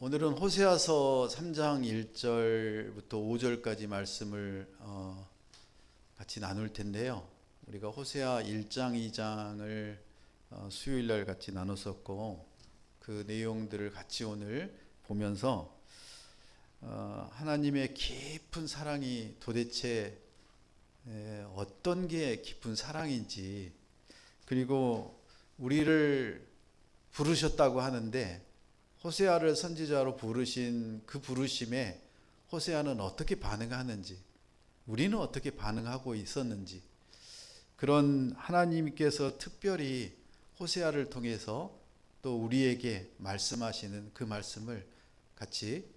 오늘은 호세아서 3장 1절부터 5절까지 말씀을 같이 나눌 텐데요. 우리가 호세아 1장, 2장을 수요일 날 같이 나눴었고 그 내용들을 같이 오늘 보면서 하나님의 깊은 사랑이 도대체 어떤 게 깊은 사랑인지, 그리고 우리를 부르셨다고 하는데 호세아를 선지자로 부르신 그 부르심에 호세아는 어떻게 반응하는지, 우리는 어떻게 반응하고 있었는지, 그런 하나님께서 특별히 호세아를 통해서 또 우리에게 말씀하시는 그 말씀을 같이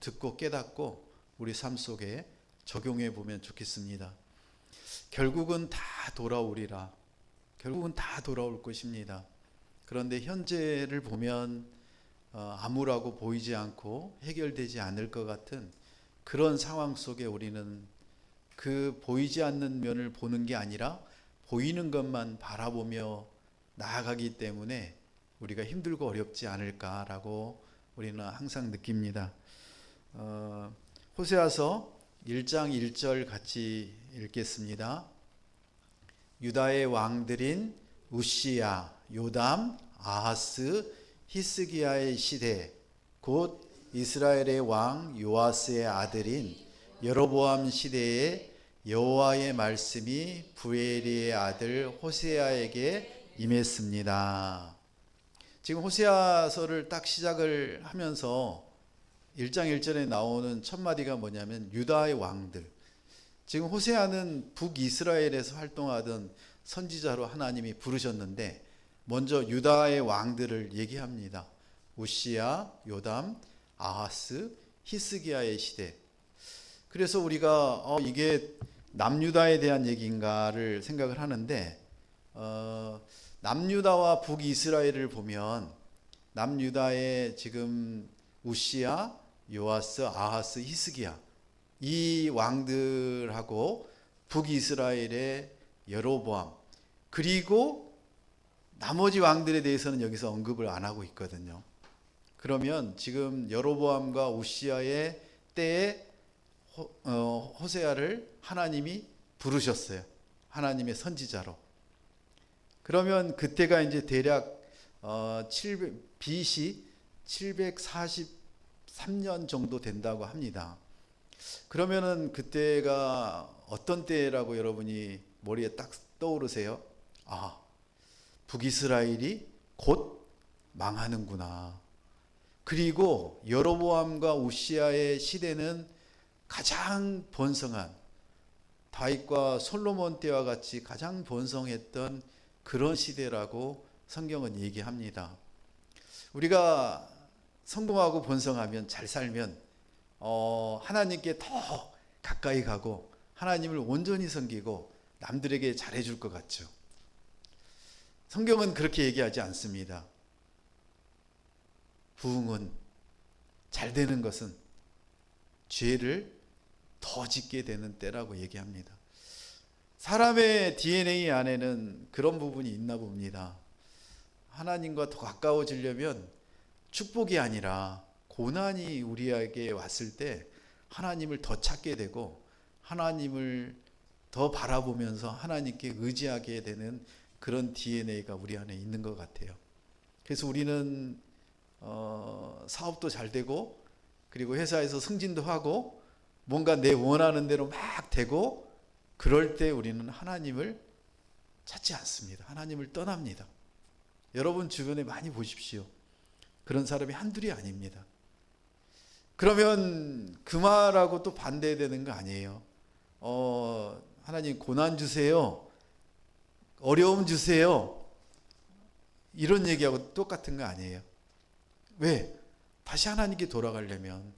듣고 깨닫고 우리 삶 속에 적용해 보면 좋겠습니다. 결국은 다 돌아오리라. 결국은 다 돌아올 것입니다. 그런데 현재를 보면 암울하고 보이지 않고 해결되지 않을 것 같은 그런 상황 속에 우리는 그 보이지 않는 면을 보는 게 아니라 보이는 것만 바라보며 나아가기 때문에 우리가 힘들고 어렵지 않을까라고 우리는 항상 느낍니다. 호세아서 1장 1절 같이 읽겠습니다. 유다의 왕들인 우시야, 요담, 아하스, 히스기야의 시대, 곧 이스라엘의 왕 요아스의 아들인 여로보암 시대에 여호와의 말씀이 부엘리의 아들 호세아에게 임했습니다. 지금 호세아서를 딱 시작을 하면서 1장 1절에 나오는 첫 마디가 뭐냐면 유다의 왕들. 지금 호세아는 북이스라엘에서 활동하던 선지자로 하나님이 부르셨는데 먼저 유다의 왕들을 얘기합니다. 우시야, 요담, 아하스, 히스기야의 시대. 그래서 우리가 이게 남유다에 대한 얘기인가를 생각을 하는데 남유다와 북이스라엘을 보면 남유다의 지금 우시야, 요아스, 아하스, 히스기야, 이 왕들하고 북이스라엘의 여로보암, 그리고 나머지 왕들에 대해서는 여기서 언급을 안 하고 있거든요. 그러면 지금 여로보암과 우시야의 때에 호세아를 하나님이 부르셨어요. 하나님의 선지자로. 그러면 그때가 이제 대략 BC 743년 정도 된다고 합니다. 그러면은 그때가 어떤 때라고 여러분이 머리에 딱 떠오르세요? 북이스라엘이 곧 망하는구나. 그리고 여로보암과 우시야의 시대는 가장 번성한, 다윗과 솔로몬 때와 같이 가장 번성했던 그런 시대라고 성경은 얘기합니다. 우리가 성공하고 번성하면, 잘 살면 하나님께 더 가까이 가고 하나님을 온전히 섬기고 남들에게 잘해줄 것 같죠. 성경은 그렇게 얘기하지 않습니다. 부흥은, 잘 되는 것은 죄를 더 짓게 되는 때라고 얘기합니다. 사람의 DNA 안에는 그런 부분이 있나 봅니다. 하나님과 더 가까워지려면 축복이 아니라 고난이 우리에게 왔을 때 하나님을 더 찾게 되고 하나님을 더 바라보면서 하나님께 의지하게 되는 그런 DNA가 우리 안에 있는 것 같아요. 그래서 우리는 사업도 잘 되고, 그리고 회사에서 승진도 하고, 뭔가 내 원하는 대로 막 되고, 그럴 때 우리는 하나님을 찾지 않습니다. 하나님을 떠납니다. 여러분 주변에 많이 보십시오. 그런 사람이 한둘이 아닙니다. 그러면 그 말하고 또 반대되는 거 아니에요. 하나님 고난 주세요, 어려움 주세요, 이런 얘기하고 똑같은 거 아니에요. 왜? 다시 하나님께 돌아가려면.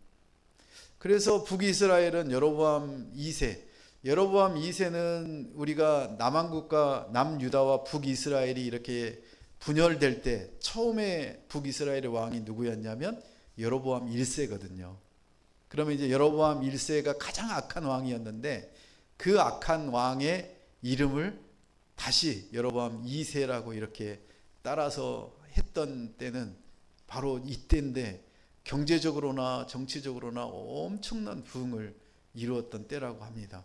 그래서 북이스라엘은 여로보암 2세, 여로보암 2세는 우리가 남한국과 남유다와 북이스라엘이 이렇게 분열될 때 처음에 북이스라엘의 왕이 누구였냐면 여로보암 1세거든요. 그러면 이제 여로보암 1세가 가장 악한 왕이었는데 그 악한 왕의 이름을 다시 여로보암 2세라고 이렇게 따라서 했던 때는 바로 이때인데, 경제적으로나 정치적으로나 엄청난 부흥을 이루었던 때라고 합니다.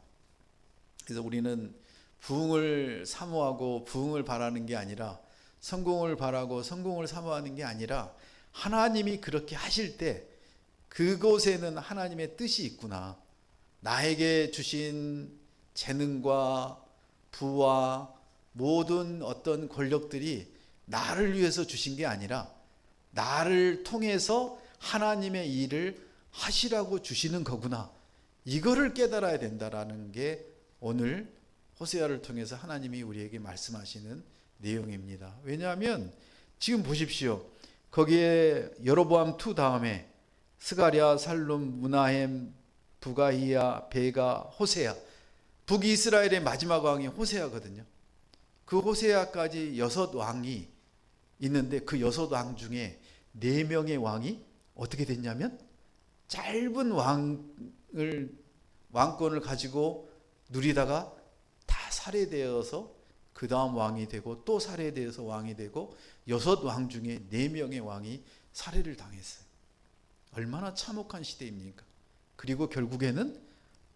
그래서 우리는 부흥을 사모하고 부흥을 바라는 게 아니라, 성공을 바라고 성공을 사모하는 게 아니라, 하나님이 그렇게 하실 때 그곳에는 하나님의 뜻이 있구나. 나에게 주신 재능과 부와 모든 어떤 권력들이 나를 위해서 주신 게 아니라 나를 통해서 하나님의 일을 하시라고 주시는 거구나. 이거를 깨달아야 된다라는 게 오늘 호세아를 통해서 하나님이 우리에게 말씀하시는 내용입니다. 왜냐하면 지금 보십시오. 거기에 여로보암 2 다음에 스가랴, 살룸, 므나헴, 부가히야, 베가, 호세아, 북이스라엘의 마지막 왕이 호세아거든요. 그 호세아까지 6왕이 있는데 그 6왕 중에 4명의 왕이 어떻게 됐냐면 짧은 왕권을 가지고 누리다가 다 살해되어서 그 다음 왕이 되고 또 살해되어서 왕이 되고 6왕 중에 4명의 왕이 살해를 당했어요. 얼마나 참혹한 시대입니까? 그리고 결국에는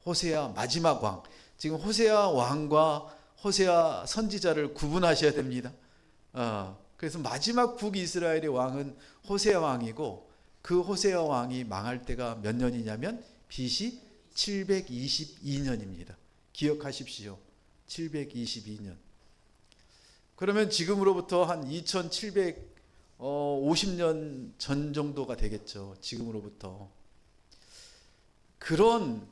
호세아 마지막 왕, 지금 호세아 왕과 호세아 선지자를 구분하셔야 됩니다. 그래서 마지막 북이스라엘의 왕은 호세아 왕이고, 그 호세아 왕이 망할 때가 몇 년이냐면 BC 722년입니다. 기억하십시오. 722년. 그러면 지금으로부터 한 2750년 전 정도가 되겠죠. 지금으로부터. 그런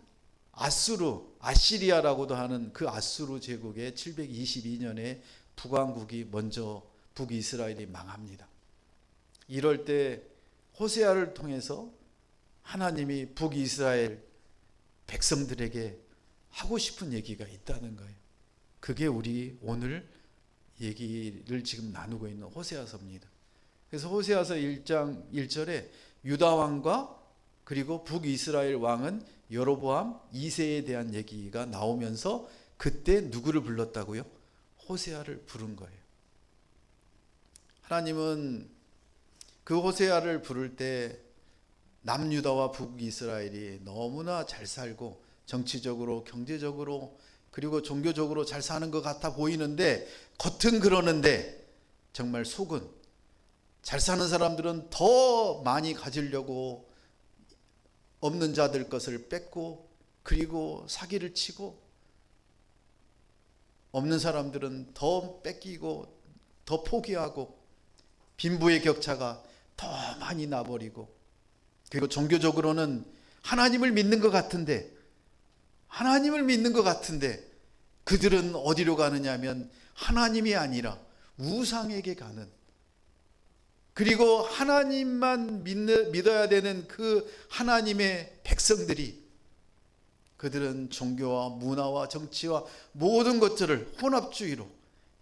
아시리아라고도 하는 그 아수르 제국의 722년에 북왕국이 먼저 북이스라엘이 망합니다. 이럴 때 호세아를 통해서 하나님이 북이스라엘 백성들에게 하고 싶은 얘기가 있다는 거예요. 그게 우리 오늘 얘기를 지금 나누고 있는 호세아서입니다. 그래서 호세아서 1장 1절에 유다 왕과 그리고 북이스라엘 왕은 여로보암 2세에 대한 얘기가 나오면서 그때 누구를 불렀다고요? 호세아를 부른 거예요. 하나님은 그 호세아를 부를 때 남유다와 북이스라엘이 너무나 잘 살고 정치적으로, 경제적으로, 그리고 종교적으로 잘 사는 것 같아 보이는데, 겉은 그러는데 정말 속은, 잘 사는 사람들은 더 많이 가지려고 없는 자들 것을 뺏고, 그리고 사기를 치고, 없는 사람들은 더 뺏기고 더 포기하고, 빈부의 격차가 더 많이 나버리고, 그리고 종교적으로는 하나님을 믿는 것 같은데 그들은 어디로 가느냐 하면 하나님이 아니라 우상에게 가는, 그리고 하나님만 믿어야 되는 그 하나님의 백성들이, 그들은 종교와 문화와 정치와 모든 것들을 혼합주의로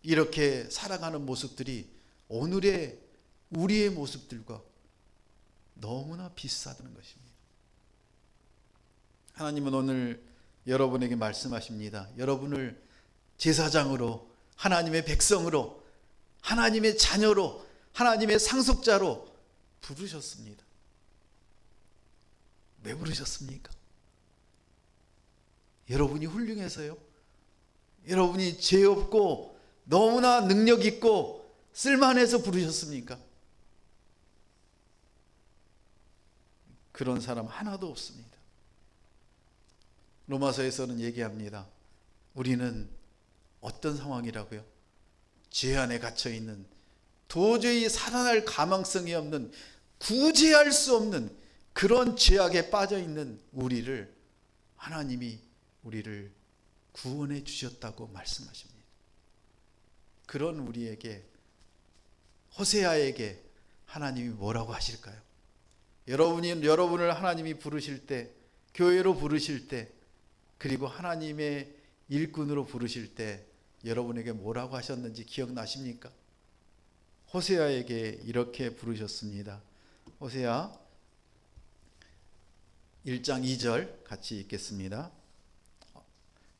이렇게 살아가는 모습들이 오늘의 우리의 모습들과 너무나 비슷하다는 것입니다. 하나님은 오늘 여러분에게 말씀하십니다. 여러분을 제사장으로, 하나님의 백성으로, 하나님의 자녀로, 하나님의 상속자로 부르셨습니다. 왜 부르셨습니까? 여러분이 훌륭해서요? 여러분이 죄 없고 너무나 능력 있고 쓸만해서 부르셨습니까? 그런 사람 하나도 없습니다. 로마서에서는 얘기합니다. 우리는 어떤 상황이라고요? 죄 안에 갇혀 있는, 도저히 살아날 가망성이 없는, 구제할 수 없는 그런 죄악에 빠져 있는 우리를 하나님이 우리를 구원해 주셨다고 말씀하십니다. 그런 우리에게, 호세아에게 하나님이 뭐라고 하실까요? 여러분을 하나님이 부르실 때, 교회로 부르실 때, 그리고 하나님의 일꾼으로 부르실 때 여러분에게 뭐라고 하셨는지 기억나십니까? 호세아에게 이렇게 부르셨습니다. 호세아 1장 2절 같이 읽겠습니다.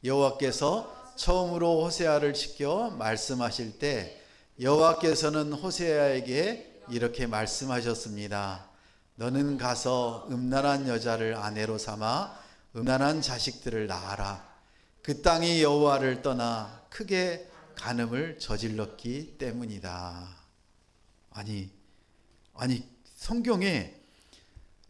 여호와께서 처음으로 호세아를 시켜 말씀하실 때 여호와께서는 호세아에게 이렇게 말씀하셨습니다. 너는 가서 음란한 여자를 아내로 삼아 음란한 자식들을 낳아라. 그 땅이 여호와를 떠나 크게 간음을 저질렀기 때문이다. 아니 성경에,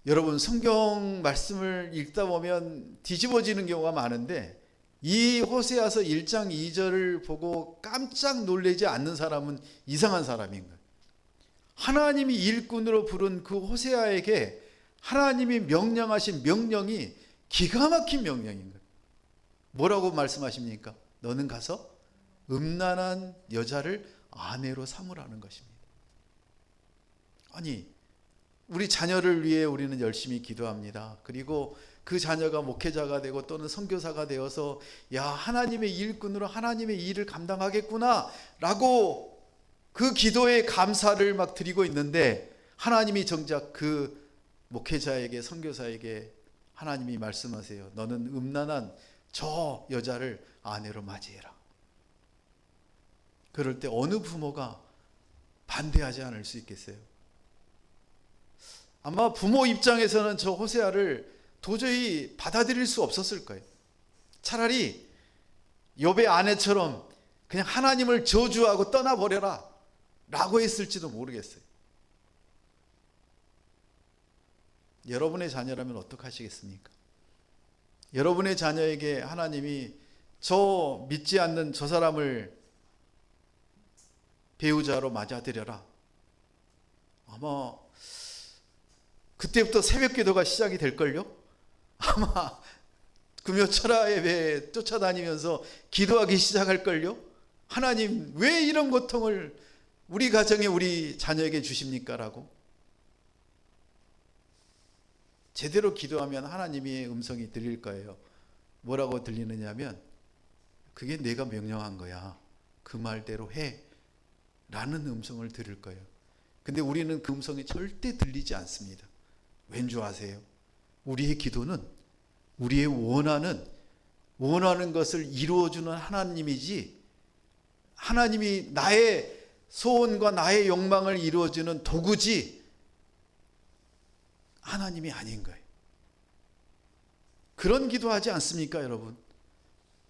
여러분 성경 말씀을 읽다 보면 뒤집어지는 경우가 많은데, 이 호세아서 1장 2절을 보고 깜짝 놀라지 않는 사람은 이상한 사람인 거예요. 하나님이 일꾼으로 부른 그 호세아에게 하나님이 명령하신 명령이 기가 막힌 명령인 거예요. 뭐라고 말씀하십니까? 너는 가서 음란한 여자를 아내로 삼으라는 것입니다. 아니, 우리 자녀를 위해 우리는 열심히 기도합니다. 그리고 그 자녀가 목회자가 되고 또는 선교사가 되어서 야, 하나님의 일꾼으로 하나님의 일을 감당하겠구나 라고 그 기도에 감사를 막 드리고 있는데, 하나님이 정작 그 목회자에게, 선교사에게 하나님이 말씀하세요. 너는 음란한 저 여자를 아내로 맞이해라. 그럴 때 어느 부모가 반대하지 않을 수 있겠어요? 아마 부모 입장에서는 저 호세아를 도저히 받아들일 수 없었을 거예요. 차라리 욥의 아내처럼 그냥 하나님을 저주하고 떠나버려라 라고 했을지도 모르겠어요. 여러분의 자녀라면 어떡하시겠습니까? 여러분의 자녀에게 하나님이 저 믿지 않는 저 사람을 배우자로 맞아들여라. 아마 그때부터 새벽 기도가 시작이 될걸요? 아마 금요철야 예배에 쫓아다니면서 기도하기 시작할걸요? 하나님, 왜 이런 고통을 우리 가정에, 우리 자녀에게 주십니까? 라고. 제대로 기도하면 하나님의 음성이 들릴 거예요. 뭐라고 들리느냐면, 그게 내가 명령한 거야. 그 말대로 해. 라는 음성을 들을 거예요. 근데 우리는 그 음성이 절대 들리지 않습니다. 왠 줄 아세요? 우리의 기도는 우리의 원하는 것을 이루어주는 하나님이지, 하나님이 나의 소원과 나의 욕망을 이루어주는 도구지 하나님이 아닌 거예요. 그런 기도하지 않습니까, 여러분?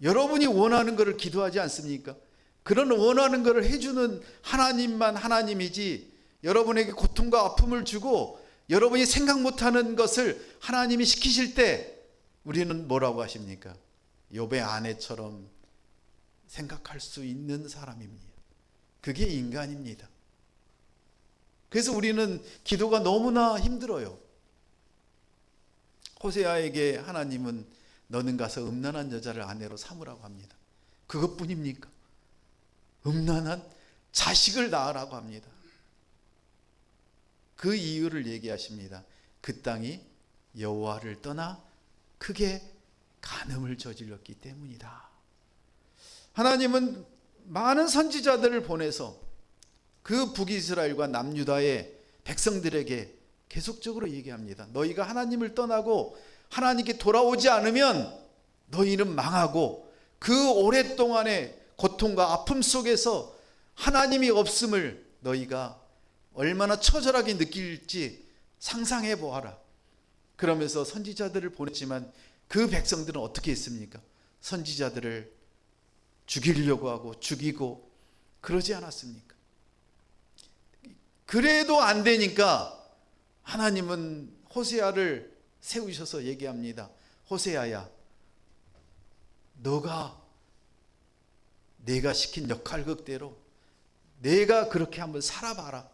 여러분이 원하는 것을 기도하지 않습니까? 그런 원하는 것을 해주는 하나님만 하나님이지, 여러분에게 고통과 아픔을 주고 여러분이 생각 못하는 것을 하나님이 시키실 때 우리는 뭐라고 하십니까? 욥의 아내처럼 생각할 수 있는 사람입니다. 그게 인간입니다. 그래서 우리는 기도가 너무나 힘들어요. 호세아에게 하나님은 너는 가서 음란한 여자를 아내로 삼으라고 합니다. 그것뿐입니까? 음란한 자식을 낳으라고 합니다. 그 이유를 얘기하십니다. 그 땅이 여호와를 떠나 크게 간음을 저질렀기 때문이다. 하나님은 많은 선지자들을 보내서 그 북이스라엘과 남유다의 백성들에게 계속적으로 얘기합니다. 너희가 하나님을 떠나고 하나님께 돌아오지 않으면 너희는 망하고, 그 오랫동안의 고통과 아픔 속에서 하나님이 없음을 너희가 얼마나 처절하게 느낄지 상상해 보아라. 그러면서 선지자들을 보냈지만 그 백성들은 어떻게 했습니까? 선지자들을 죽이려고 하고 죽이고 그러지 않았습니까? 그래도 안 되니까 하나님은 호세아를 세우셔서 얘기합니다. 호세아야, 너가 내가 시킨 역할극대로 내가 그렇게 한번 살아봐라.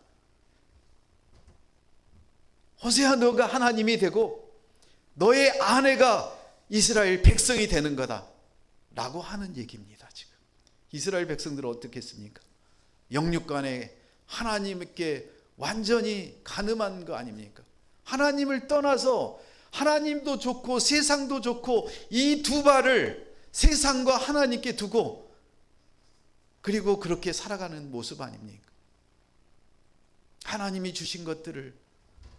호세아, 너가 하나님이 되고 너의 아내가 이스라엘 백성이 되는 거다 라고 하는 얘기입니다. 지금 이스라엘 백성들은 어떻게 했습니까? 영육간에 하나님께 완전히 간음한 거 아닙니까? 하나님을 떠나서 하나님도 좋고 세상도 좋고 이 두 발을 세상과 하나님께 두고 그리고 그렇게 살아가는 모습 아닙니까? 하나님이 주신 것들을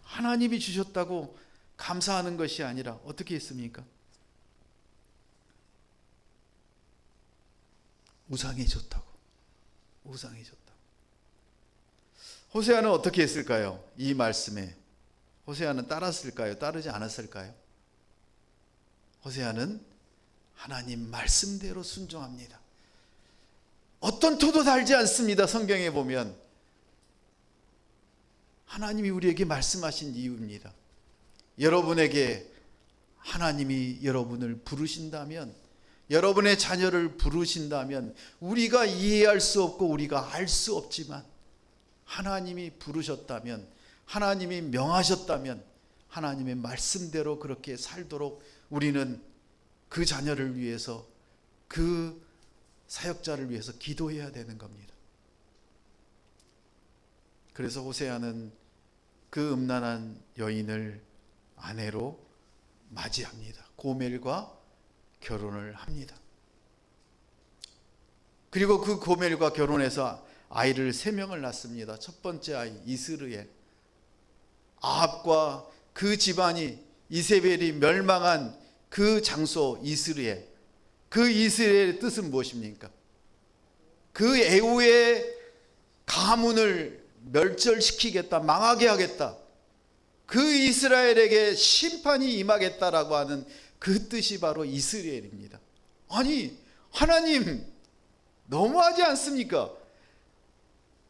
하나님이 주셨다고 감사하는 것이 아니라 어떻게 했습니까? 우상이 좋다고. 우상이 좋다고. 호세아는 어떻게 했을까요? 이 말씀에 호세아는 따랐을까요? 따르지 않았을까요? 호세아는 하나님 말씀대로 순종합니다. 어떤 토도 달지 않습니다. 성경에 보면 하나님이 우리에게 말씀하신 이유입니다. 여러분에게 하나님이 여러분을 부르신다면, 여러분의 자녀를 부르신다면, 우리가 이해할 수 없고 우리가 알 수 없지만 하나님이 부르셨다면, 하나님이 명하셨다면 하나님의 말씀대로 그렇게 살도록 우리는 그 자녀를 위해서, 그 사역자를 위해서 기도해야 되는 겁니다. 그래서 호세아는 그 음란한 여인을 아내로 맞이합니다. 고멜과 결혼을 합니다. 그리고 그 고멜과 결혼해서 아이를 3명을 낳습니다. 첫 번째 아이 이스르엘. 아합과 그 집안이, 이세벨이 멸망한 그 장소 이스르엘. 그 이스라엘의 뜻은 무엇입니까? 그 애후의 가문을 멸절시키겠다, 망하게 하겠다, 그 이스라엘에게 심판이 임하겠다라고 하는 그 뜻이 바로 이스라엘입니다. 아니, 하나님 너무하지 않습니까?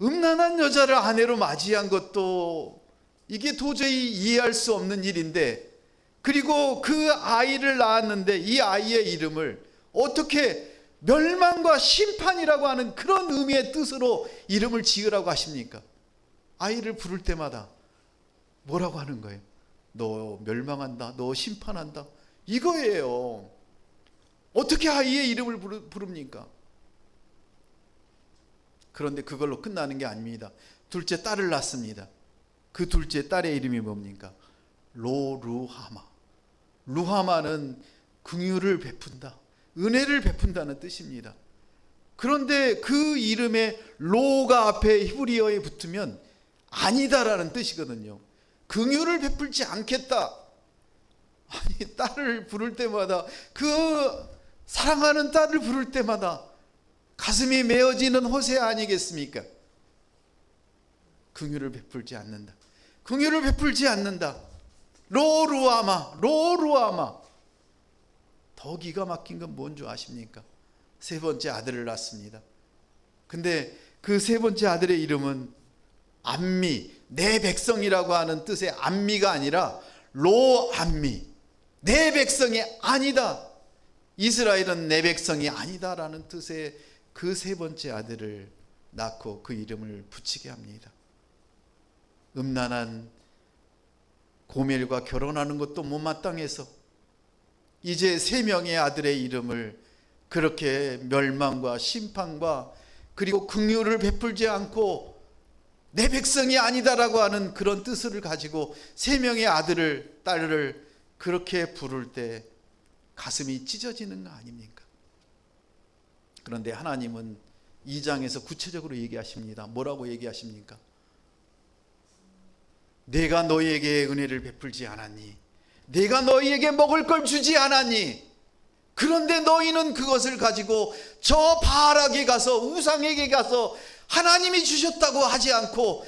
음란한 여자를 아내로 맞이한 것도 이게 도저히 이해할 수 없는 일인데, 그리고 그 아이를 낳았는데 이 아이의 이름을 어떻게 멸망과 심판이라고 하는 그런 의미의 뜻으로 이름을 지으라고 하십니까? 아이를 부를 때마다 뭐라고 하는 거예요? 너 멸망한다, 너 심판한다, 이거예요. 어떻게 아이의 이름을 부릅니까? 그런데 그걸로 끝나는 게 아닙니다. 둘째 딸을 낳습니다. 그 둘째 딸의 이름이 뭡니까? 로루하마. 루하마는 긍휼을 베푼다, 은혜를 베푼다는 뜻입니다. 그런데 그 이름에 로가 앞에 히브리어에 붙으면 아니다라는 뜻이거든요. 긍휼을 베풀지 않겠다. 아니, 딸을 부를 때마다, 그 사랑하는 딸을 부를 때마다 가슴이 메어지는 호세아 아니겠습니까? 긍휼을 베풀지 않는다. 긍휼을 베풀지 않는다. 로루아마, 로루아마. 더 기가 막힌 건 뭔 줄 아십니까? 3번째 아들을 낳습니다. 근데 그 3번째 아들의 이름은 암미, 내 백성이라고 하는 뜻의 암미가 아니라 로암미, 내 백성이 아니다, 이스라엘은 내 백성이 아니다라는 뜻의 그 3번째 아들을 낳고 그 이름을 붙이게 합니다. 음란한 고멜과 결혼하는 것도 못마땅해서 이제 3명의 아들의 이름을 그렇게 멸망과 심판과 그리고 긍휼을 베풀지 않고 내 백성이 아니다라고 하는 그런 뜻을 가지고 3명의 아들을, 딸을 그렇게 부를 때 가슴이 찢어지는 거 아닙니까? 그런데 하나님은 2장에서 구체적으로 얘기하십니다. 뭐라고 얘기하십니까? 내가 너희에게 은혜를 베풀지 않았니? 내가 너희에게 먹을 걸 주지 않았니? 그런데 너희는 그것을 가지고 저 바알에게 가서, 우상에게 가서 하나님이 주셨다고 하지 않고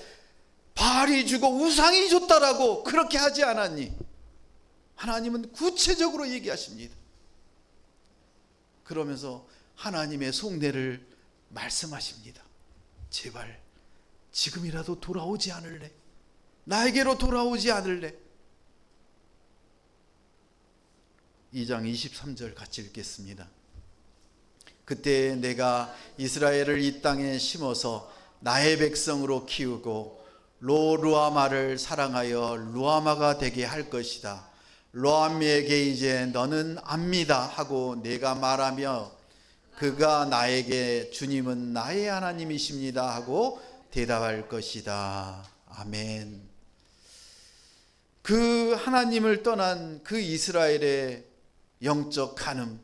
바알이 주고 우상이 줬다라고 그렇게 하지 않았니? 하나님은 구체적으로 얘기하십니다. 그러면서 하나님의 속내를 말씀하십니다. 제발 지금이라도 돌아오지 않을래? 나에게로 돌아오지 않을래? 2장 23절 같이 읽겠습니다. 그때 내가 이스라엘을 이 땅에 심어서 나의 백성으로 키우고 로루아마를 사랑하여 루아마가 되게 할 것이다. 로암미에게 이제 너는 압니다 하고 내가 말하며 그가 나에게 주님은 나의 하나님이십니다 하고 대답할 것이다. 아멘. 그 하나님을 떠난 그 이스라엘의 영적 간음,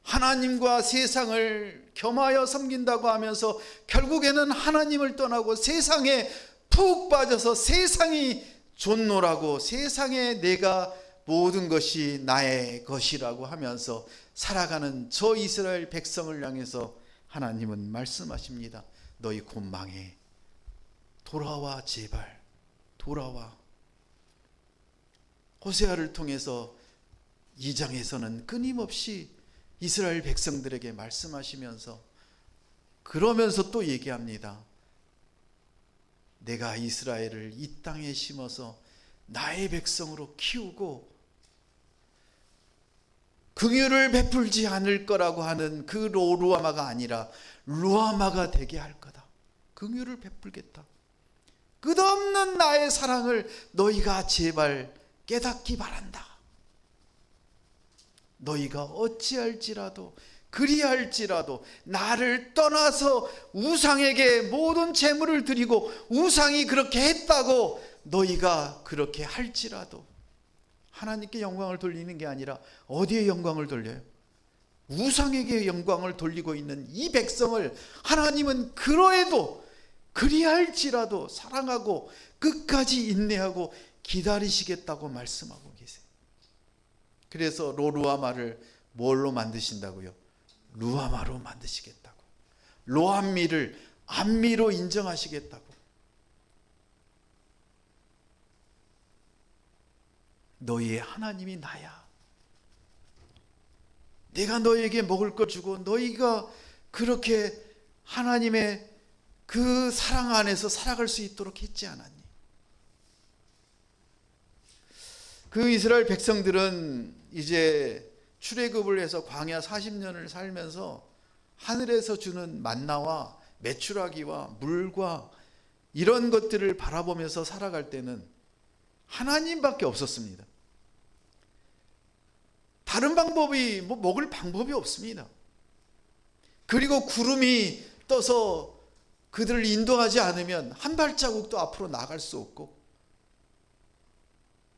하나님과 세상을 겸하여 섬긴다고 하면서 결국에는 하나님을 떠나고 세상에 푹 빠져서 세상이 존노라고, 세상에 내가 모든 것이 나의 것이라고 하면서 살아가는 저 이스라엘 백성을 향해서 하나님은 말씀하십니다. 너희 곧 망해. 돌아와, 제발 돌아와. 호세아를 통해서 2장에서는 끊임없이 이스라엘 백성들에게 말씀하시면서 그러면서 또 얘기합니다. 내가 이스라엘을 이 땅에 심어서 나의 백성으로 키우고 긍휼을 베풀지 않을 거라고 하는 그 로루아마가 아니라 루아마가 되게 할 거다. 긍휼을 베풀겠다. 끝없는 나의 사랑을 너희가 제발 깨닫기 바란다. 너희가 어찌할지라도 그리할지라도 나를 떠나서 우상에게 모든 재물을 드리고 우상이 그렇게 했다고 너희가 그렇게 할지라도 하나님께 영광을 돌리는 게 아니라 어디에 영광을 돌려요? 우상에게 영광을 돌리고 있는 이 백성을 하나님은 그러해도 그리할지라도 사랑하고 끝까지 인내하고 기다리시겠다고 말씀하고 계세요. 그래서 로루아마를 뭘로 만드신다고요? 루아마로 만드시겠다고. 로암미를 암미로 인정하시겠다고. 너희의 하나님이 나야. 내가 너희에게 먹을 것 주고 너희가 그렇게 하나님의 그 사랑 안에서 살아갈 수 있도록 했지 않았니? 그 이스라엘 백성들은 이제 출애굽을 해서 광야 40년을 살면서 하늘에서 주는 만나와 메추라기와 물과 이런 것들을 바라보면서 살아갈 때는 하나님밖에 없었습니다. 다른 방법이 먹을 방법이 없습니다. 그리고 구름이 떠서 그들을 인도하지 않으면 한 발자국도 앞으로 나갈 수 없고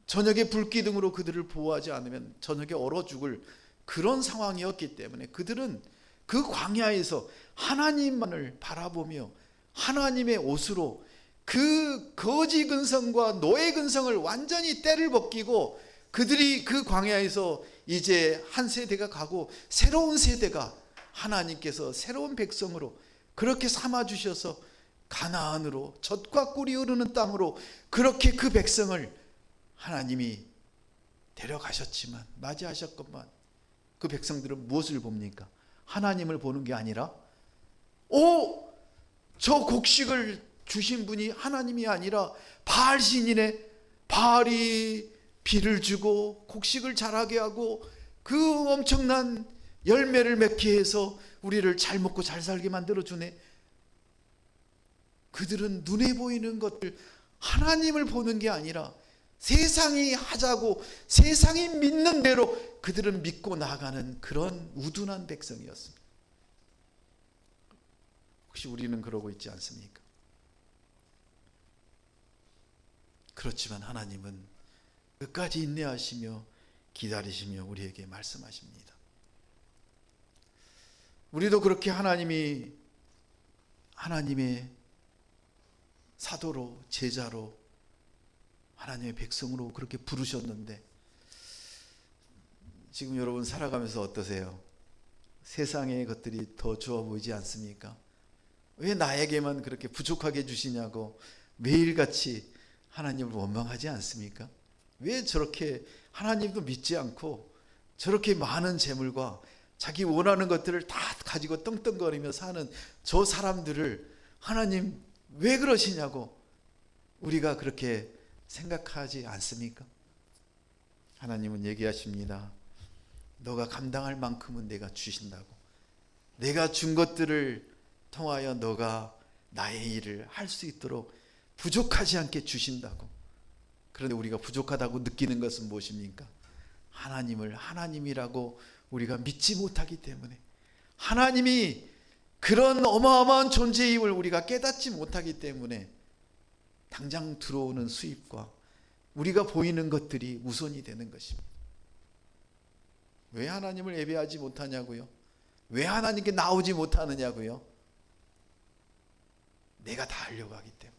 저녁에 불기둥으로 그들을 보호하지 않으면 저녁에 얼어 죽을 그런 상황이었기 때문에 그들은 그 광야에서 하나님만을 바라보며 하나님의 옷으로 그 거지 근성과 노예 근성을 완전히 때를 벗기고 그들이 그 광야에서 이제 한 세대가 가고 새로운 세대가 하나님께서 새로운 백성으로 그렇게 삼아주셔서 가나안으로 젖과 꿀이 흐르는 땅으로 그렇게 그 백성을 하나님이 데려가셨지만 맞이하셨건만 그 백성들은 무엇을 봅니까? 하나님을 보는 게 아니라 저 곡식을 주신 분이 하나님이 아니라 바알 신이네. 바알이 비를 주고 곡식을 자라게 하고 그 엄청난 열매를 맺게 해서 우리를 잘 먹고 잘 살게 만들어주네. 그들은 눈에 보이는 것들 하나님을 보는 게 아니라 세상이 하자고 세상이 믿는 대로 그들은 믿고 나가는 그런 우둔한 백성이었습니다. 혹시 우리는 그러고 있지 않습니까? 그렇지만 하나님은 끝까지 인내하시며 기다리시며 우리에게 말씀하십니다. 우리도 그렇게 하나님의 사도로 제자로 하나님의 백성으로 그렇게 부르셨는데 지금 여러분 살아가면서 어떠세요? 세상의 것들이 더 좋아 보이지 않습니까? 왜 나에게만 그렇게 부족하게 주시냐고 매일같이 하나님을 원망하지 않습니까? 왜 저렇게 하나님도 믿지 않고 저렇게 많은 재물과 자기 원하는 것들을 다 가지고 떵떵거리며 사는 저 사람들을 하나님 왜 그러시냐고 우리가 그렇게 생각하지 않습니까? 하나님은 얘기하십니다. 너가 감당할 만큼은 내가 주신다고. 내가 준 것들을 통하여 너가 나의 일을 할 수 있도록 부족하지 않게 주신다고. 그런데 우리가 부족하다고 느끼는 것은 무엇입니까? 하나님을 하나님이라고 우리가 믿지 못하기 때문에 하나님이 그런 어마어마한 존재임을 우리가 깨닫지 못하기 때문에 당장 들어오는 수입과 우리가 보이는 것들이 우선이 되는 것입니다. 왜 하나님을 예배하지 못하냐고요? 왜 하나님께 나오지 못하느냐고요? 내가 다 하려고 하기 때문에.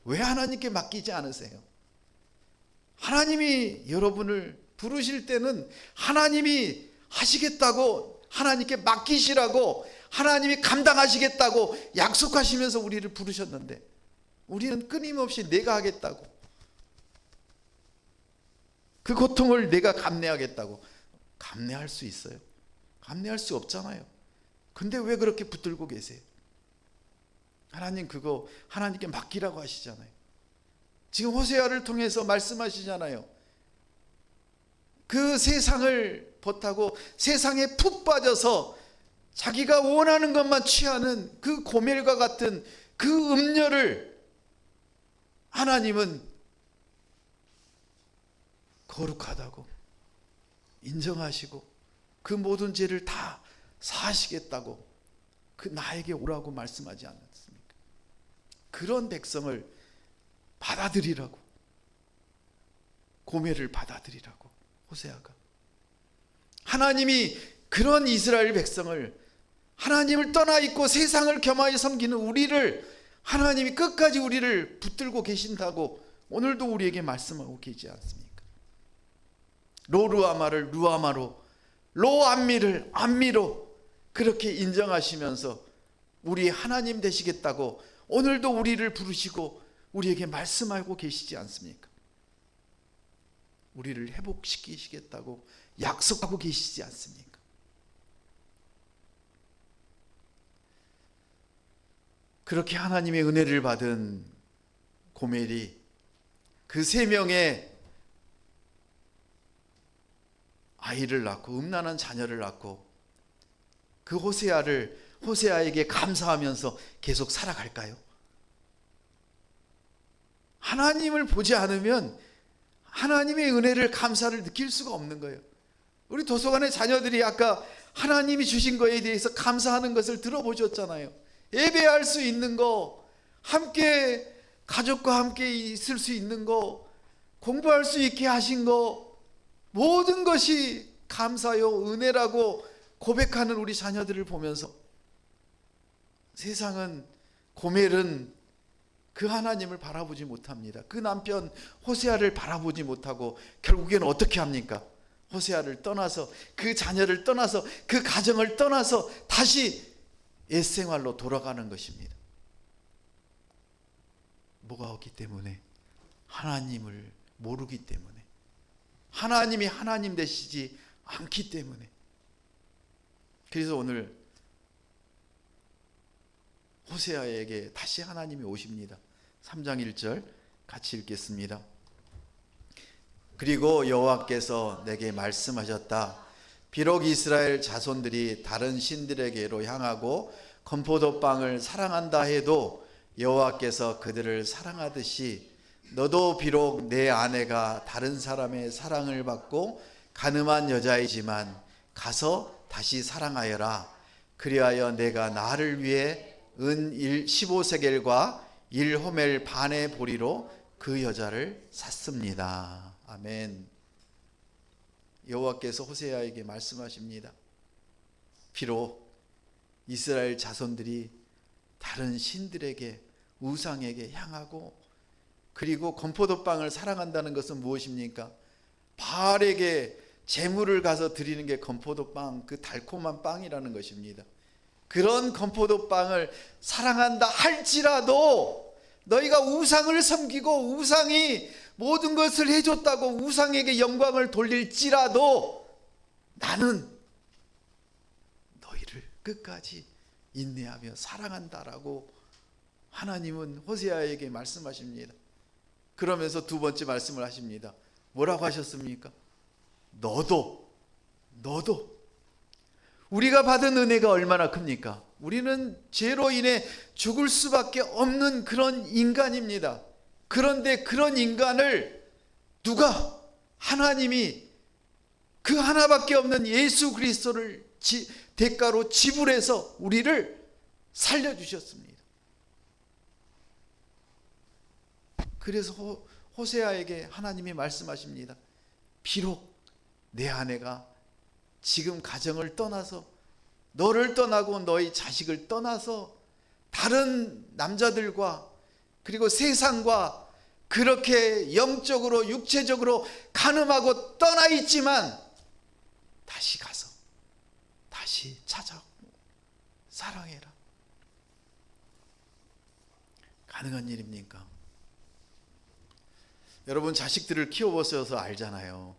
왜 하나님께 맡기지 않으세요? 하나님이 여러분을 부르실 때는 하나님이 하시겠다고 하나님께 맡기시라고 하나님이 감당하시겠다고 약속하시면서 우리를 부르셨는데 우리는 끊임없이 내가 하겠다고 그 고통을 내가 감내하겠다고. 감내할 수 있어요? 감내할 수 없잖아요. 근데 왜 그렇게 붙들고 계세요? 하나님 그거 하나님께 맡기라고 하시잖아요. 지금 호세아를 통해서 말씀하시잖아요. 그 세상을 벗하고 세상에 푹 빠져서 자기가 원하는 것만 취하는 그 고멜과 같은 그 음녀를 하나님은 거룩하다고 인정하시고 그 모든 죄를 다 사하시겠다고 그 나에게 오라고 말씀하지 않았습니까? 그런 백성을 받아들이라고, 고멜을 받아들이라고 호세아가. 하나님이 그런 이스라엘 백성을, 하나님을 떠나 있고 세상을 겸하여 섬기는 우리를 하나님이 끝까지 우리를 붙들고 계신다고 오늘도 우리에게 말씀하고 계시지 않습니까? 로루아마를 루아마로, 로암미를 암미로 그렇게 인정하시면서 우리 하나님 되시겠다고 오늘도 우리를 부르시고 우리에게 말씀하고 계시지 않습니까? 우리를 회복시키시겠다고 약속하고 계시지 않습니까? 그렇게 하나님의 은혜를 받은 고멜이 그 3명의 아이를 낳고 음란한 자녀를 낳고 그 호세아에게 감사하면서 계속 살아갈까요? 하나님을 보지 않으면 하나님의 은혜를, 감사를 느낄 수가 없는 거예요. 우리 도서관의 자녀들이 아까 하나님이 주신 거에 대해서 감사하는 것을 들어보셨잖아요. 예배할 수 있는 거, 함께 가족과 함께 있을 수 있는 거, 공부할 수 있게 하신 거, 모든 것이 감사요 은혜라고 고백하는 우리 자녀들을 보면서 세상은, 고멜은 그 하나님을 바라보지 못합니다. 그 남편 호세아를 바라보지 못하고 결국에는 어떻게 합니까? 호세아를 떠나서, 그 자녀를 떠나서, 그 가정을 떠나서 다시 옛생활로 돌아가는 것입니다. 뭐가 없기 때문에? 하나님을 모르기 때문에, 하나님이 하나님 되시지 않기 때문에. 그래서 오늘 호세아에게 다시 하나님이 오십니다. 3장 1절 같이 읽겠습니다. 그리고 여호와께서 내게 말씀하셨다. 비록 이스라엘 자손들이 다른 신들에게로 향하고 건포도빵을 사랑한다 해도 여호와께서 그들을 사랑하듯이 너도 비록 내 아내가 다른 사람의 사랑을 받고 간음한 여자이지만 가서 다시 사랑하여라. 그리하여 내가 나를 위해 은 15세겔과 1호멜 반의 보리로 그 여자를 샀습니다. 아멘. 여호와께서 호세아에게 말씀하십니다. 비록 이스라엘 자손들이 다른 신들에게, 우상에게 향하고, 그리고 건포도빵을 사랑한다는 것은 무엇입니까? 바알에게 제물을 가서 드리는 게 건포도빵, 그 달콤한 빵이라는 것입니다. 그런 건포도빵을 사랑한다 할지라도 너희가 우상을 섬기고 우상이 모든 것을 해줬다고 우상에게 영광을 돌릴지라도 나는 너희를 끝까지 인내하며 사랑한다라고 하나님은 호세아에게 말씀하십니다. 그러면서 두 번째 말씀을 하십니다. 뭐라고 하셨습니까? 너도 우리가 받은 은혜가 얼마나 큽니까? 우리는 죄로 인해 죽을 수밖에 없는 그런 인간입니다. 그런데 그런 인간을 누가, 하나님이 그 하나밖에 없는 예수 그리스도를 대가로 지불해서 우리를 살려주셨습니다. 그래서 호세아에게 하나님이 말씀하십니다. 비록 내 아내가 지금 가정을 떠나서, 너를 떠나고 너희 자식을 떠나서 다른 남자들과 그리고 세상과 그렇게 영적으로 육체적으로 간음하고 떠나 있지만 다시 가서 다시 찾아오고 사랑해라. 가능한 일입니까? 여러분 자식들을 키워보셔서 알잖아요.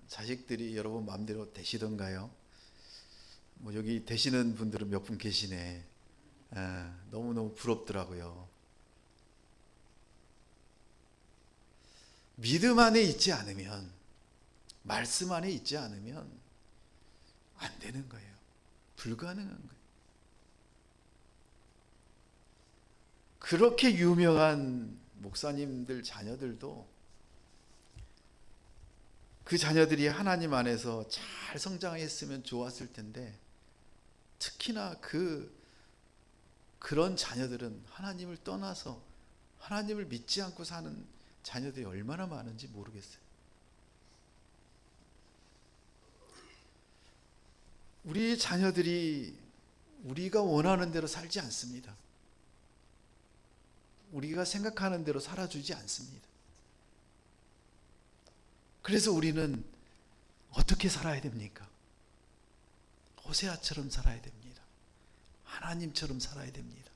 자식들이 여러분 마음대로 되시던가요? 뭐 여기 되시는 분들은 몇 분 계시네. 너무너무 부럽더라고요. 믿음 안에 있지 않으면, 말씀 안에 있지 않으면 안 되는 거예요. 불가능한 거예요. 그렇게 유명한 목사님들 자녀들도 그 자녀들이 하나님 안에서 잘 성장했으면 좋았을 텐데, 특히나 그런 자녀들은 하나님을 떠나서 하나님을 믿지 않고 사는 자녀들이 얼마나 많은지 모르겠어요. 우리 자녀들이 우리가 원하는 대로 살지 않습니다. 우리가 생각하는 대로 살아주지 않습니다. 그래서 우리는 어떻게 살아야 됩니까? 호세아처럼 살아야 됩니다. 하나님처럼 살아야 됩니다.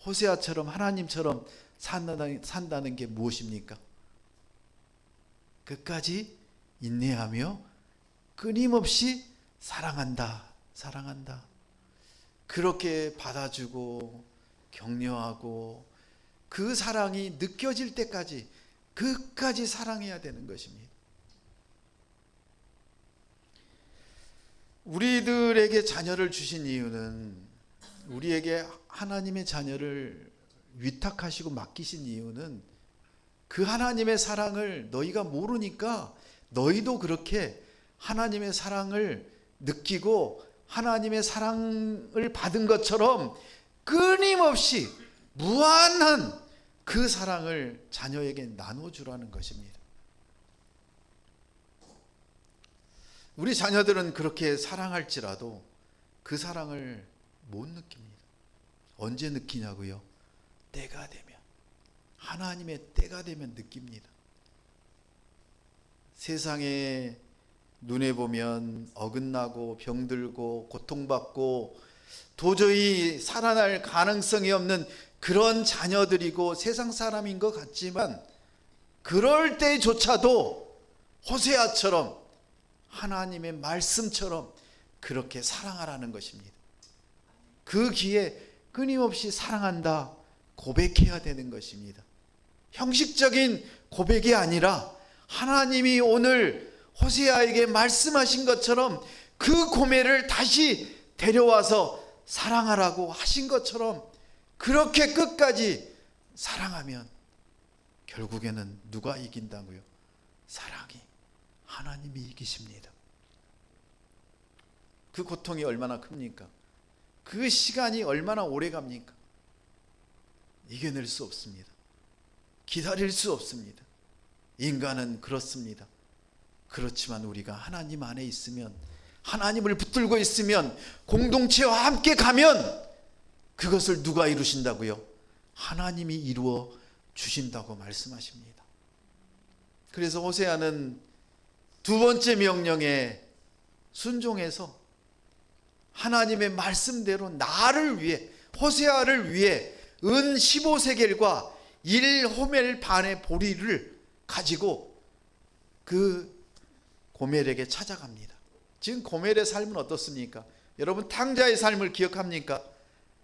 호세아처럼 하나님처럼 산다는 게 무엇입니까? 끝까지 인내하며 끊임없이 사랑한다. 그렇게 받아주고 격려하고 그 사랑이 느껴질 때까지 끝까지 사랑해야 되는 것입니다. 우리들에게 자녀를 주신 이유는, 우리에게 하나님의 자녀를 위탁하시고 맡기신 이유는, 그 하나님의 사랑을 너희가 모르니까 너희도 그렇게 하나님의 사랑을 느끼고 하나님의 사랑을 받은 것처럼 끊임없이 무한한 그 사랑을 자녀에게 나눠주라는 것입니다. 우리 자녀들은 그렇게 사랑할지라도 그 사랑을 못 느낍니다. 언제 느끼냐고요? 때가 되면, 하나님의 때가 되면 느낍니다. 세상에 눈에 보면 어긋나고 병들고 고통받고 도저히 살아날 가능성이 없는 그런 자녀들이고 세상 사람인 것 같지만, 그럴 때조차도 호세아처럼 하나님의 말씀처럼 그렇게 사랑하라는 것입니다. 그 기에 끊임없이 사랑한다 고백해야 되는 것입니다. 형식적인 고백이 아니라 하나님이 오늘 호세아에게 말씀하신 것처럼 그 고매를 다시 데려와서 사랑하라고 하신 것처럼 그렇게 끝까지 사랑하면 결국에는 누가 이긴다고요? 사랑이, 하나님이 이기십니다. 그 고통이 얼마나 큽니까? 그 시간이 얼마나 오래 갑니까? 이겨낼 수 없습니다. 기다릴 수 없습니다. 인간은 그렇습니다. 그렇지만 우리가 하나님 안에 있으면, 하나님을 붙들고 있으면, 공동체와 함께 가면 그것을 누가 이루신다고요? 하나님이 이루어 주신다고 말씀하십니다. 그래서 호세아는 두 번째 명령에 순종해서 하나님의 말씀대로 나를 위해, 호세아를 위해 은 15세겔과 1호멜 반의 보리를 가지고 그 고멜에게 찾아갑니다. 지금 고멜의 삶은 어떻습니까? 여러분 탕자의 삶을 기억합니까?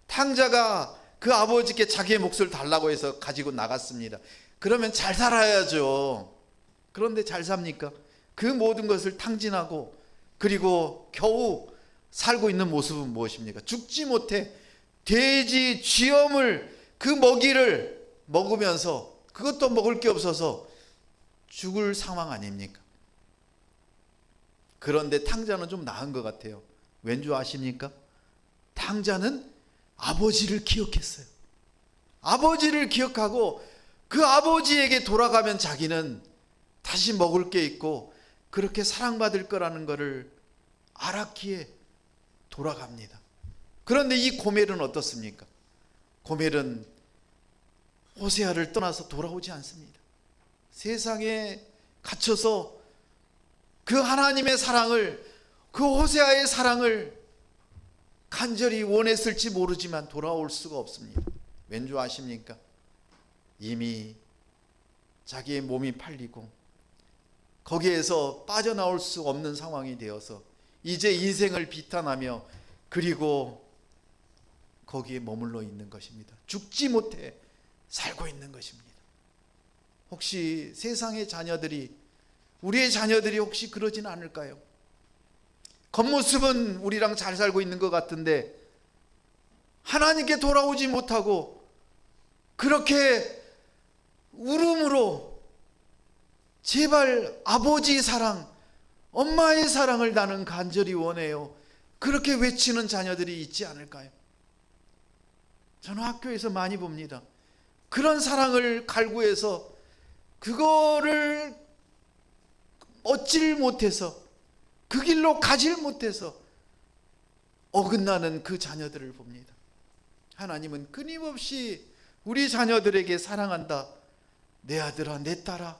탕자가 그 아버지께 자기의 몫을 달라고 해서 가지고 나갔습니다. 그러면 잘 살아야죠. 그런데 잘 삽니까? 그 모든 것을 탕진하고 그리고 겨우 살고 있는 모습은 무엇입니까? 죽지 못해 돼지 쥐염을, 그 먹이를 먹으면서 그것도 먹을 게 없어서 죽을 상황 아닙니까? 그런데 탕자는 좀 나은 것 같아요. 왠지 아십니까? 탕자는 아버지를 기억했어요. 아버지를 기억하고 그 아버지에게 돌아가면 자기는 다시 먹을 게 있고 그렇게 사랑받을 거라는 것을 알았기에 돌아갑니다. 그런데 이 고멜은 어떻습니까? 고멜은 호세아를 떠나서 돌아오지 않습니다. 세상에 갇혀서 그 하나님의 사랑을, 그 호세아의 사랑을 간절히 원했을지 모르지만 돌아올 수가 없습니다. 왠 줄 아십니까? 이미 자기의 몸이 팔리고 거기에서 빠져나올 수 없는 상황이 되어서 이제 인생을 비탄하며 그리고 거기에 머물러 있는 것입니다. 죽지 못해 살고 있는 것입니다. 혹시 세상의 자녀들이, 우리의 자녀들이 혹시 그러진 않을까요? 겉모습은 우리랑 잘 살고 있는 것 같은데 하나님께 돌아오지 못하고 그렇게 울음으로 제발 아버지의 사랑, 엄마의 사랑을 나는 간절히 원해요, 그렇게 외치는 자녀들이 있지 않을까요? 저는 학교에서 많이 봅니다. 그런 사랑을 갈구해서 그거를 얻질 못해서, 그 길로 가질 못해서 어긋나는 그 자녀들을 봅니다. 하나님은 끊임없이 우리 자녀들에게 사랑한다, 내 아들아 내 딸아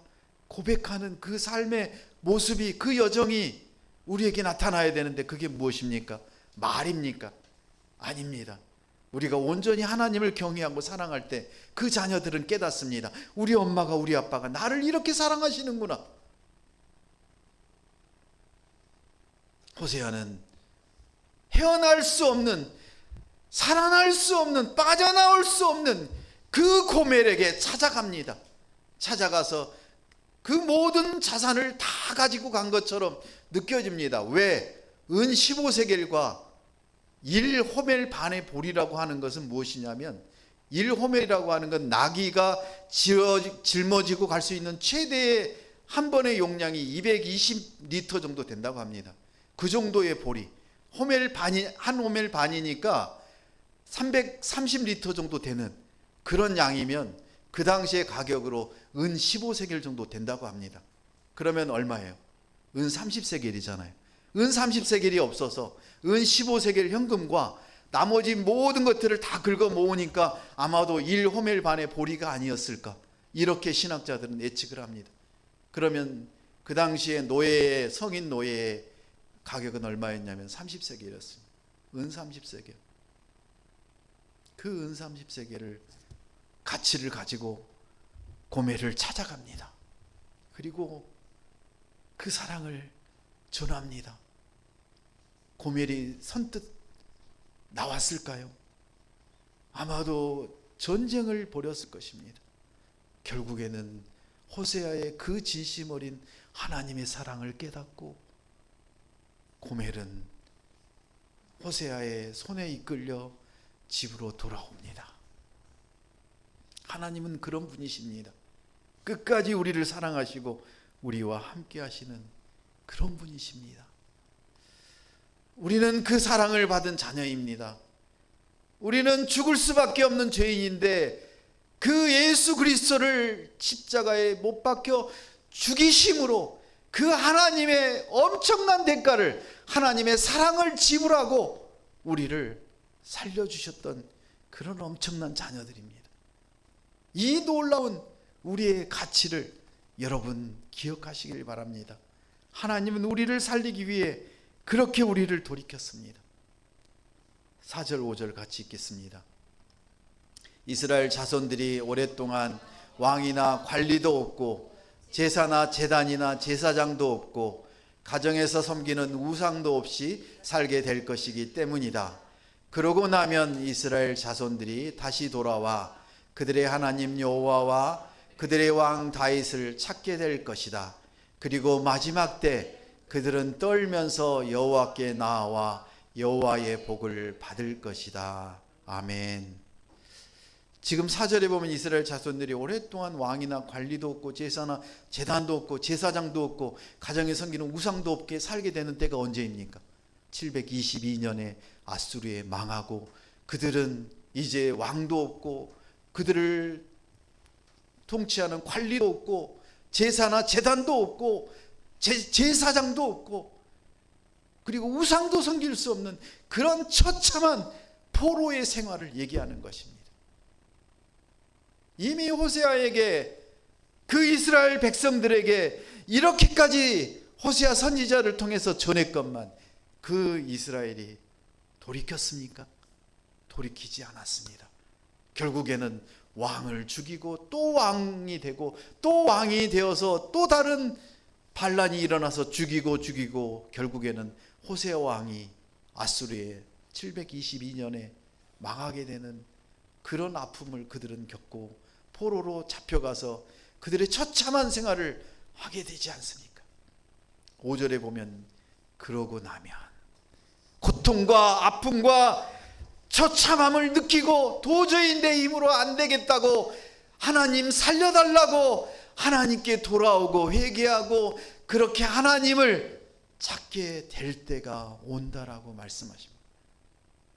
고백하는 그 삶의 모습이, 그 여정이 우리에게 나타나야 되는데 그게 무엇입니까? 말입니까? 아닙니다. 우리가 온전히 하나님을 경외하고 사랑할 때 그 자녀들은 깨닫습니다. 우리 엄마가, 우리 아빠가 나를 이렇게 사랑하시는구나. 호세아는 헤어날 수 없는, 살아날 수 없는, 빠져나올 수 없는 그 고멜에게 찾아갑니다. 찾아가서 그 모든 자산을 다 가지고 간 것처럼 느껴집니다. 왜? 은 15세겔과 1호멜 반의 볼이라고 하는 것은 무엇이냐면, 1호멜이라고 하는 건 나귀가 짊어지고 갈 수 있는 최대의 한 번의 용량이 220리터 정도 된다고 합니다. 그 정도의 볼이, 호멜 반이, 한 호멜 반이니까 330리터 정도 되는 그런 양이면 그 당시의 가격으로 은 15세겔 정도 된다고 합니다. 그러면 얼마예요? 은 30세겔이잖아요. 은 30세겔이 없어서 은 15세겔 현금과 나머지 모든 것들을 다 긁어 모으니까 아마도 1호멜 반의 보리가 아니었을까, 이렇게 신학자들은 예측을 합니다. 그러면 그 당시에 노예의, 성인 노예의 가격은 얼마였냐면 30세겔이었습니다. 은 30세겔. 그 은 30세겔을 가치를 가지고 고멜을 찾아갑니다. 그리고 그 사랑을 전합니다. 고멜이 선뜻 나왔을까요? 아마도 전쟁을 벌였을 것입니다. 결국에는 호세아의 그 진심 어린 하나님의 사랑을 깨닫고 고멜은 호세아의 손에 이끌려 집으로 돌아옵니다. 하나님은 그런 분이십니다. 끝까지 우리를 사랑하시고 우리와 함께 하시는 그런 분이십니다. 우리는 그 사랑을 받은 자녀입니다. 우리는 죽을 수밖에 없는 죄인인데 그 예수 그리스도를 십자가에 못 박혀 죽이심으로 그 하나님의 엄청난 대가를, 하나님의 사랑을 지불하고 우리를 살려주셨던 그런 엄청난 자녀들입니다. 이 놀라운 우리의 가치를 여러분 기억하시길 바랍니다. 하나님은 우리를 살리기 위해 그렇게 우리를 돌이켰습니다. 4절 5절 같이 읽겠습니다. 이스라엘 자손들이 오랫동안 왕이나 관리도 없고 제사나 제단이나 제사장도 없고 가정에서 섬기는 우상도 없이 살게 될 것이기 때문이다. 그러고 나면 이스라엘 자손들이 다시 돌아와 그들의 하나님 여호와와 그들의 왕 다윗을 찾게 될 것이다. 그리고 마지막 때 그들은 떨면서 여호와께 나아와 여호와의 복을 받을 것이다. 아멘. 지금 4절에 보면 이스라엘 자손들이 오랫동안 왕이나 관리도 없고 제사나 제단도 없고 제사장도 없고 가정에 섬기는 우상도 없게 살게 되는 때가 언제입니까? 722년에 아수르에 망하고 그들은 이제 왕도 없고 그들을 통치하는 관리도 없고 제사나 제단도 없고 제사장도 없고 그리고 우상도 섬길 수 없는 그런 처참한 포로의 생활을 얘기하는 것입니다. 이미 호세아에게, 그 이스라엘 백성들에게 이렇게까지 호세아 선지자를 통해서 전했건만 그 이스라엘이 돌이켰습니까? 돌이키지 않았습니다. 결국에는 왕을 죽이고 또 왕이 되고 또 왕이 되어서 또 다른 반란이 일어나서 죽이고 결국에는 호세아 왕이 아수르에 722년에 망하게 되는 그런 아픔을 그들은 겪고 포로로 잡혀가서 그들의 처참한 생활을 하게 되지 않습니까? 5절에 보면 그러고 나면 고통과 아픔과 처참함을 느끼고 도저히 내 힘으로 안 되겠다고 하나님 살려달라고 하나님께 돌아오고 회개하고 그렇게 하나님을 찾게 될 때가 온다라고 말씀하십니다.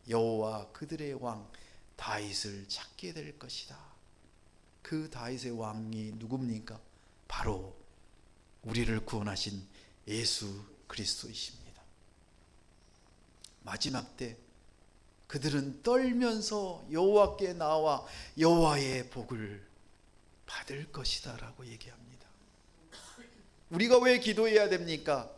여호와 그들의 왕 다윗을 찾게 될 것이다. 그 다윗의 왕이 누굽니까? 바로 우리를 구원하신 예수 그리스도이십니다. 마지막 때 그들은 떨면서 여호와께 나와 여호와의 복을 받을 것이다 라고 얘기합니다. 우리가 왜 기도해야 됩니까?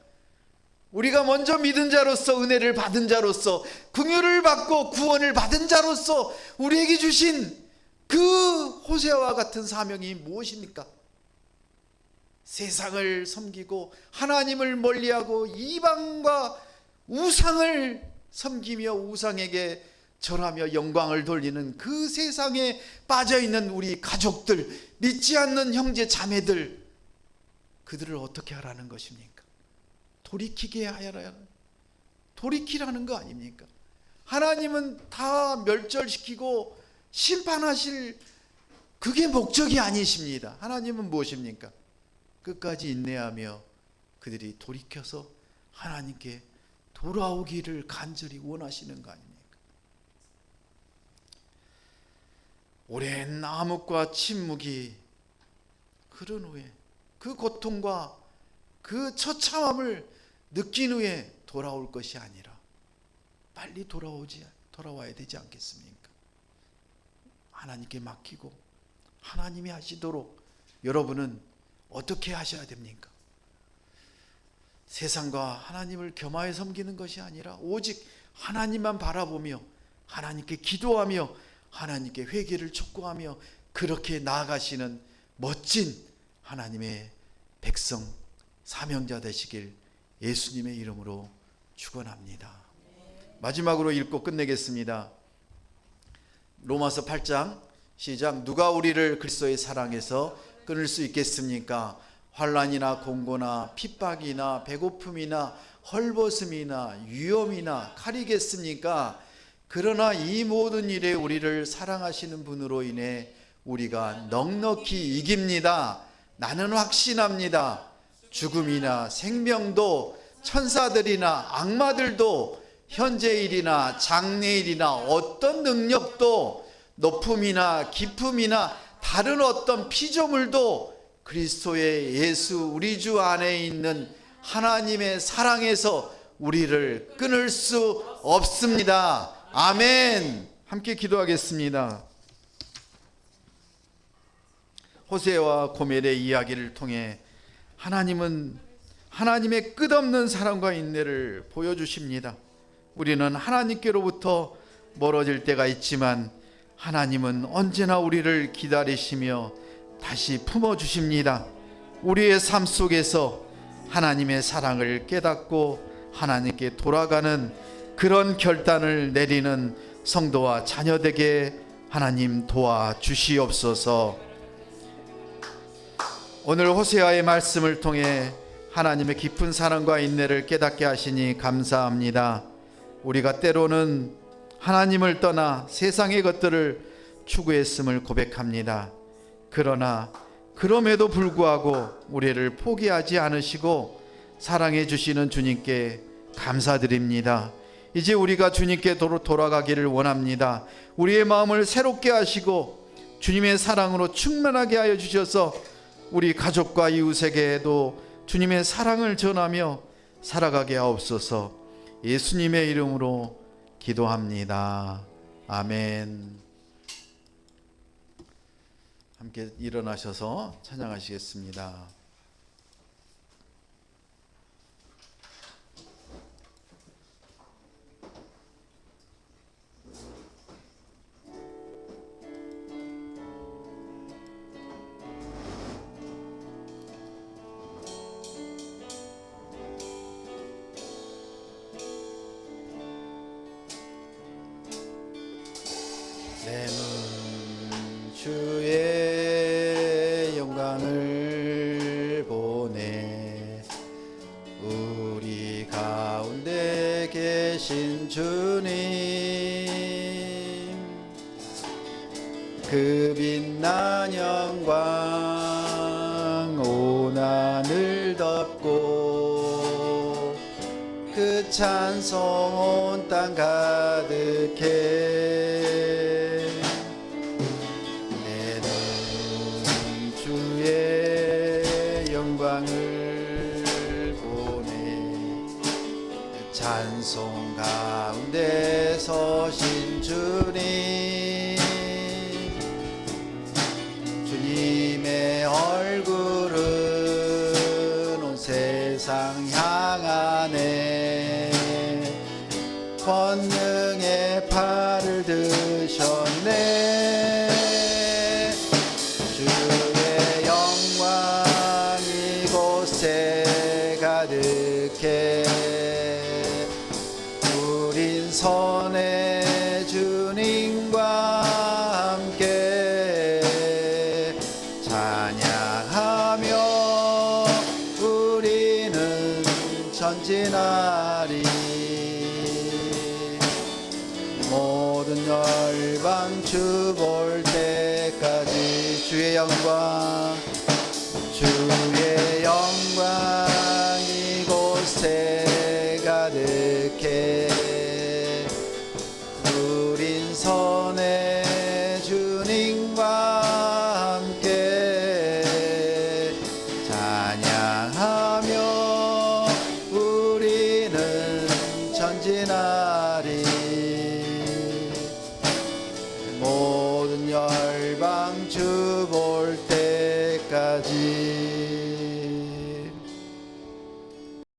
우리가 먼저 믿은 자로서 은혜를 받은 자로서 긍휼을 받고 구원을 받은 자로서 우리에게 주신 그 호세아와 같은 사명이 무엇입니까? 세상을 섬기고 하나님을 멀리하고 이방과 우상을 섬기며 우상에게 절하며 영광을 돌리는 그 세상에 빠져있는 우리 가족들, 믿지 않는 형제 자매들, 그들을 어떻게 하라는 것입니까? 돌이키게 하여라. 돌이키라는 거 아닙니까? 하나님은 다 멸절시키고 심판하실 그게 목적이 아니십니다. 하나님은 무엇입니까? 끝까지 인내하며 그들이 돌이켜서 하나님께 돌아오기를 간절히 원하시는 거 아닙니까? 오랜 암흑과 침묵이 흐른 후에 그 고통과 그 처참함을 느낀 후에 돌아올 것이 아니라 빨리 돌아와야 되지 않겠습니까? 하나님께 맡기고 하나님이 하시도록 여러분은 어떻게 하셔야 됩니까? 세상과 하나님을 겸하여 섬기는 것이 아니라 오직 하나님만 바라보며 하나님께 기도하며 하나님께 회개를 촉구하며 그렇게 나아가시는 멋진 하나님의 백성 사명자 되시길 예수님의 이름으로 축원합니다. 마지막으로 읽고 끝내겠습니다. 로마서 8장 시작. 누가 우리를 그리스도의 사랑에서 끊을 수 있겠습니까? 환난이나 공고나 핍박이나 배고픔이나 헐벗음이나 위험이나 칼이겠습니까? 그러나 이 모든 일에 우리를 사랑하시는 분으로 인해 우리가 넉넉히 이깁니다. 나는 확신합니다. 죽음이나 생명도 천사들이나 악마들도 현재일이나 장래일이나 어떤 능력도 높음이나 깊음이나 다른 어떤 피조물도 그리스도의 예수 우리 주 안에 있는 하나님의 사랑에서 우리를 끊을 수 없습니다. 아멘. 함께 기도하겠습니다. 호세와 고멜의 이야기를 통해 하나님은 하나님의 끝없는 사랑과 인내를 보여주십니다. 우리는 하나님께로부터 멀어질 때가 있지만 하나님은 언제나 우리를 기다리시며 다시 품어주십니다. 우리의 삶 속에서 하나님의 사랑을 깨닫고 하나님께 돌아가는 그런 결단을 내리는 성도와 자녀되게 하나님 도와주시옵소서. 오늘 호세아의 말씀을 통해 하나님의 깊은 사랑과 인내를 깨닫게 하시니 감사합니다. 우리가 때로는 하나님을 떠나 세상의 것들을 추구했음을 고백합니다. 그러나 그럼에도 불구하고 우리를 포기하지 않으시고 사랑해 주시는 주님께 감사드립니다. 이제 우리가 주님께 돌아가기를 원합니다. 우리의 마음을 새롭게 하시고 주님의 사랑으로 충만하게 하여 주셔서 우리 가족과 이웃에게도 주님의 사랑을 전하며 살아가게 하옵소서. 예수님의 이름으로 기도합니다. 아멘. 함께 일어나셔서 찬양하시겠습니다. 주님, 그 빛난 영광 온 하늘 덮고 그 찬송 온 땅 가득해. 내는 주의 영광을 보네. 찬송 가운데 서신 주님, 주님의 얼굴은 온 세상 향하네. 권능의 팔을 드셨네. 주의 영광 이곳에 가득해. 우린 선의 주님과 함께 찬양하며 우리는 전진하리. 모든 열방 주 볼 때까지 주의 영광, 주의 영광 이곳에 가득해. 우린 선의 주님과 함께 찬양하며 우리는 전진하리. 모든 열방 주 볼 때까지